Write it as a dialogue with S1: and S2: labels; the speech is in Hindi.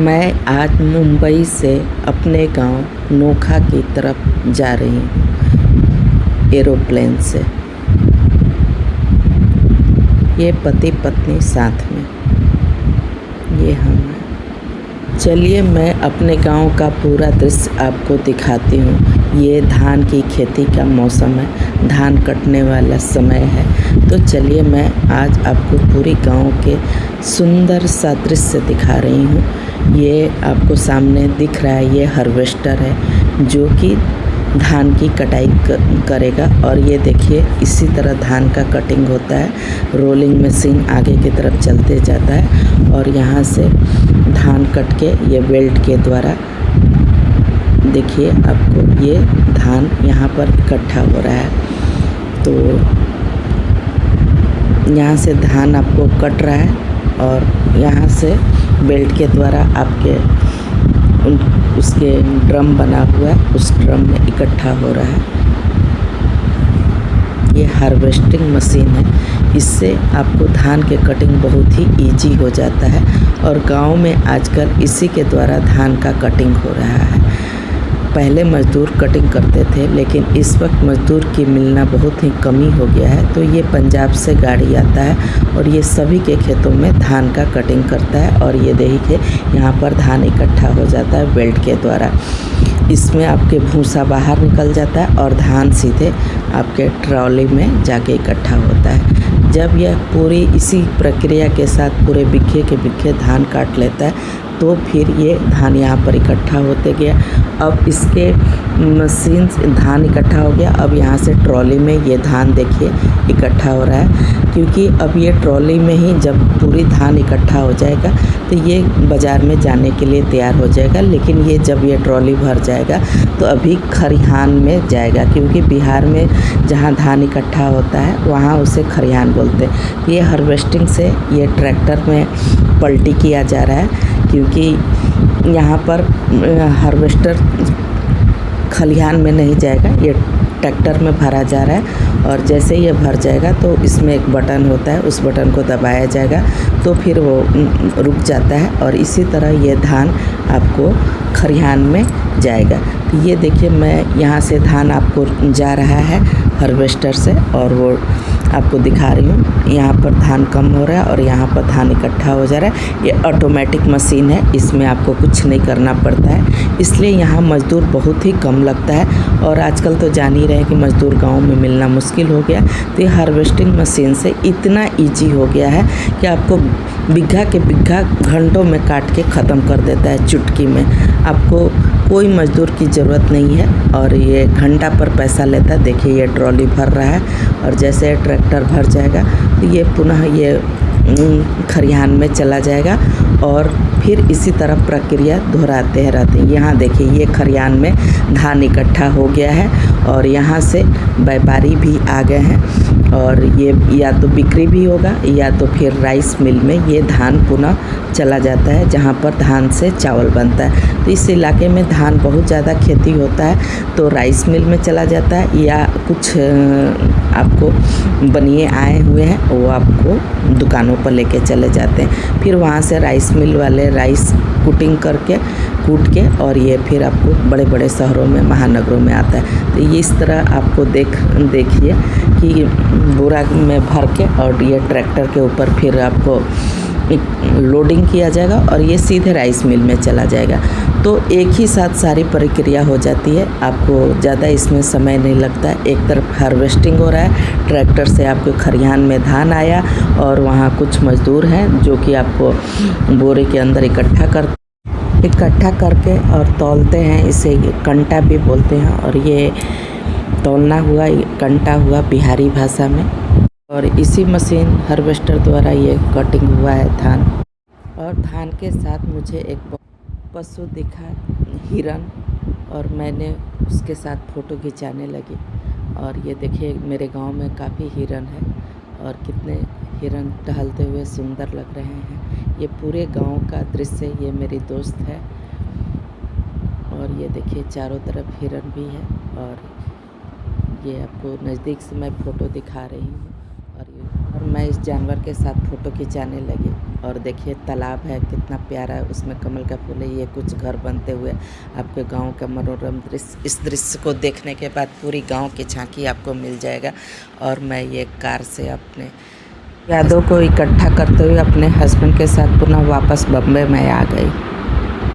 S1: मैं आज मुंबई से अपने गांव नोखा की तरफ जा रही हूँ एरोप्लेन से। ये पति पत्नी साथ में, ये हम हैं। चलिए मैं अपने गांव का पूरा दृश्य आपको दिखाती हूँ। ये धान की खेती का मौसम है, धान कटने वाला समय है। तो चलिए मैं आज आपको पूरी गांव के सुंदर सा दृश्य दिखा रही हूँ। ये आपको सामने दिख रहा है, ये हार्वेस्टर है जो कि धान की कटाई करेगा। और ये देखिए इसी तरह धान का कटिंग होता है। रोलिंग मशीन आगे की तरफ चलते जाता है और यहाँ से धान कट के ये बेल्ट के द्वारा देखिए आपको ये धान यहाँ पर इकट्ठा हो रहा है। तो यहाँ से धान आपको कट रहा है और यहाँ से बेल्ट के द्वारा आपके उसके ड्रम बना हुआ है, उस ड्रम में इकट्ठा हो रहा है। ये हार्वेस्टिंग मशीन है, इससे आपको धान के कटिंग बहुत ही इजी हो जाता है और गांव में आजकल इसी के द्वारा धान का कटिंग हो रहा है। पहले मज़दूर कटिंग करते थे, लेकिन इस वक्त मज़दूर की मिलना बहुत ही कमी हो गया है। तो ये पंजाब से गाड़ी आता है और ये सभी के खेतों में धान का कटिंग करता है। और ये देखिए यहाँ पर धान इकट्ठा हो जाता है बेल्ट के द्वारा। इसमें आपके भूसा बाहर निकल जाता है और धान सीधे आपके ट्रॉली में जाके इकट्ठा होता है। जब यह पूरी इसी प्रक्रिया के साथ पूरे बिक्खे के बिक्खे धान काट लेता है तो फिर ये धान यहाँ पर इकट्ठा होते गया। अब इसके मशीन से धान इकट्ठा हो गया। अब यहाँ से ट्रॉली में ये धान देखिए इकट्ठा हो रहा है, क्योंकि अब ये ट्रॉली में ही जब पूरी धान इकट्ठा हो जाएगा तो ये बाज़ार में जाने के लिए तैयार हो जाएगा। लेकिन ये जब ये ट्रॉली भर जाएगा तो अभी खरिहान में जाएगा, क्योंकि बिहार में जहाँ धान इकट्ठा होता है वहाँ उसे खरिहान बोलते हैं। ये हार्वेस्टिंग से ये ट्रैक्टर में पलटी किया जा रहा है, क्योंकि यहाँ पर हार्वेस्टर खलिहान में नहीं जाएगा, ये ट्रैक्टर में भरा जा रहा है। और जैसे ये भर जाएगा तो इसमें एक बटन होता है, उस बटन को दबाया जाएगा तो फिर वो रुक जाता है और इसी तरह ये धान आपको खरिहान में जाएगा। तो ये देखिए मैं यहाँ से धान आपको जा रहा है हार्वेस्टर से और वो आपको दिखा रही हूँ। यहाँ पर धान कम हो रहा है और यहाँ पर धान इकट्ठा हो जा रहा है। ये ऑटोमेटिक मशीन है, इसमें आपको कुछ नहीं करना पड़ता है, इसलिए यहाँ मज़दूर बहुत ही कम लगता है। और आजकल तो जान ही रहे हैं कि मज़दूर गांव में मिलना मुश्किल हो गया। तो ये हार्वेस्टिंग मशीन से इतना इजी हो गया है कि आपको बिग्घा के बिग्घा घंटों में काट के ख़त्म कर देता है, चुटकी में। आपको कोई मज़दूर की ज़रूरत नहीं है और ये घंटा पर पैसा लेता है। देखिए ये ट्रॉली भर रहा है और जैसे ट्रैक्टर भर जाएगा तो ये पुनः ये खरिहान में चला जाएगा और फिर इसी तरह प्रक्रिया दोहराते रहते हैं। यहाँ देखिए ये खरिहान में धान इकट्ठा हो गया है और यहाँ से व्यापारी भी आ गए हैं और ये या तो बिक्री भी होगा या तो फिर राइस मिल में ये धान पुनः चला जाता है, जहाँ पर धान से चावल बनता है। तो इस इलाके में धान बहुत ज़्यादा खेती होता है, तो राइस मिल में चला जाता है या कुछ आपको बनिए आए हुए हैं वो आपको दुकानों पर लेके चले जाते हैं। फिर वहाँ से राइस मिल वाले राइस कूट के और ये फिर आपको बड़े बड़े शहरों में महानगरों में आता है। तो ये इस तरह आपको देखिए कि बोरा में भर के और ये ट्रैक्टर के ऊपर फिर आपको लोडिंग किया जाएगा और ये सीधे राइस मिल में चला जाएगा। तो एक ही साथ सारी प्रक्रिया हो जाती है, आपको ज़्यादा इसमें समय नहीं लगता। एक तरफ हार्वेस्टिंग हो रहा है, ट्रैक्टर से आपके खरिहान में धान आया और वहाँ कुछ मज़दूर हैं जो कि आपको बोरे के अंदर इकट्ठा करके और तौलते हैं। इसे कंटा भी बोलते हैं और ये तौलना हुआ कंटा हुआ बिहारी भाषा में। और इसी मशीन हार्वेस्टर द्वारा ये कटिंग हुआ है धान। और धान के साथ मुझे एक पशु दिखा, हिरन, और मैंने उसके साथ फ़ोटो खिंचाने लगी। और ये देखिए मेरे गांव में काफ़ी हिरन है और कितने हिरन टहलते हुए सुंदर लग रहे हैं। ये पूरे गांव का दृश्य, ये मेरी दोस्त है। और ये देखिए चारों तरफ हिरन भी है और ये आपको नज़दीक से मैं फ़ोटो दिखा रही हूँ। और मैं इस जानवर के साथ फ़ोटो खिंचाने लगी। और देखिए तालाब है कितना प्यारा है, उसमें कमल का फूल है। ये कुछ घर बनते हुए आपके गांव का मनोरम दृश्य। इस दृश्य को देखने के बाद पूरी गांव की झांकी आपको मिल जाएगा। और मैं ये कार से अपने यादों को इकट्ठा करते हुए अपने हस्बैंड के साथ पुनः वापस बम्बई में आ गई।